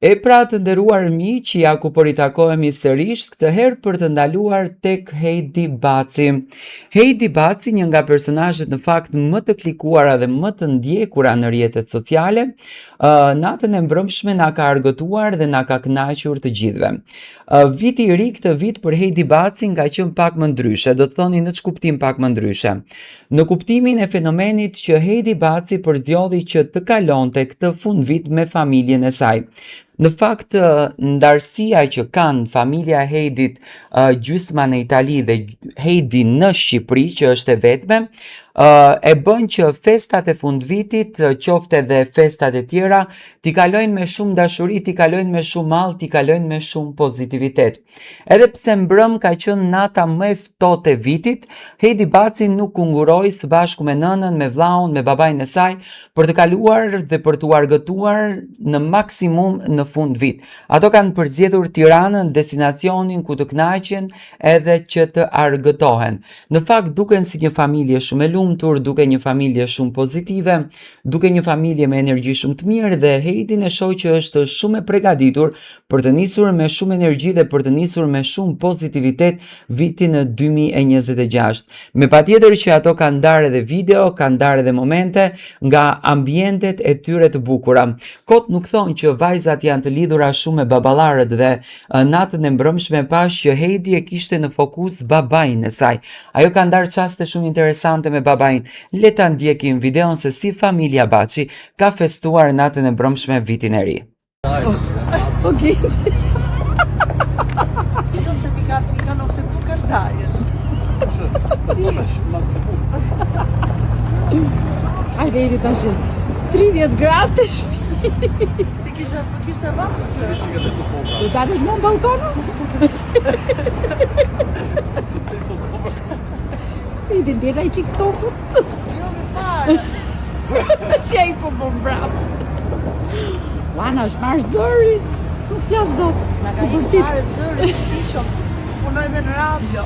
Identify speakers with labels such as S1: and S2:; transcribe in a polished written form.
S1: E pra të nderuar miq, ja ku po ritakohemi sërish, këtë herë për të ndaluar tek Heidi Baci. Heidi Baci, një nga personazhet në fakt më të klikuara dhe më të ndjekura në rrjetet sociale, natën e mbrëmshme na ka argëtuar dhe na ka kënaqur të gjithëve. Viti i ri këtë vit për Heidi Bacin ka qenë pak më ndryshe, do të thoni në ç'kuptim pak më ndryshe. Në kuptimin e fenomenit që Heidi Baci përzgjodhi që të kalonte këtë fundvit me familjen e saj. Në fakt, ndarësia që kanë familja e Heidit gjysma në Itali dhe Heidi në Shqipëri, që është e vetme, e bën që festat e fundvitit, qofte dhe festat e tjera, t'i kalojnë me shumë dashuri, t'i kalojnë me shumë mall, t'i kalojnë me shumë pozitivitet. Edhe pse mbrëm ka qenë nata më e ftohtë e vitit, Heidi Baci nuk u nguroi së bashku me nënën, me vllaun, me babain e saj, për të kaluar dhe për t'u argëtuar në maksimum në fund vit. Ato kanë përzgjedhur Tiranën destinacionin ku të kënaqen edhe që të argëtohen. Në fakt duken si një familje shumë e lumtur, duke një familje shumë pozitive, duke një familje me energji shumë të mirë dhe Heidi e shoh që është shumë e përgatitur për të nisur me shumë energji dhe për të nisur me shumë pozitivitet vitin në 2026. Me patjetër që ato kanë ndarë edhe video, kanë ndarë edhe momente nga ambientet e tyre të bukura. Kot nuk thonë që vajzat janë të lidhura shumë me baballarët dhe natën e mbrëmshme pash që Heidi e kishte në fokus babain e saj. Ajo ka ndarë çaste shumë interesante me babain. Le ta ndjekim videon se si familja Baci ka festuar natën e mbrëmshme vitin e ri.
S2: Okej. Io se mi hanno fatto cantare. Hajde jeni tash 30 gradë të shtëpi. Si kisha vënë? Do dalësh më në balkonë? Vedi dera I çik ftofur? Jo më fare. Shej po bravo. Wana është marrë zëri. Nuk flas dot. Na ka marrë zëri, ishom. Punoj edhe në radio.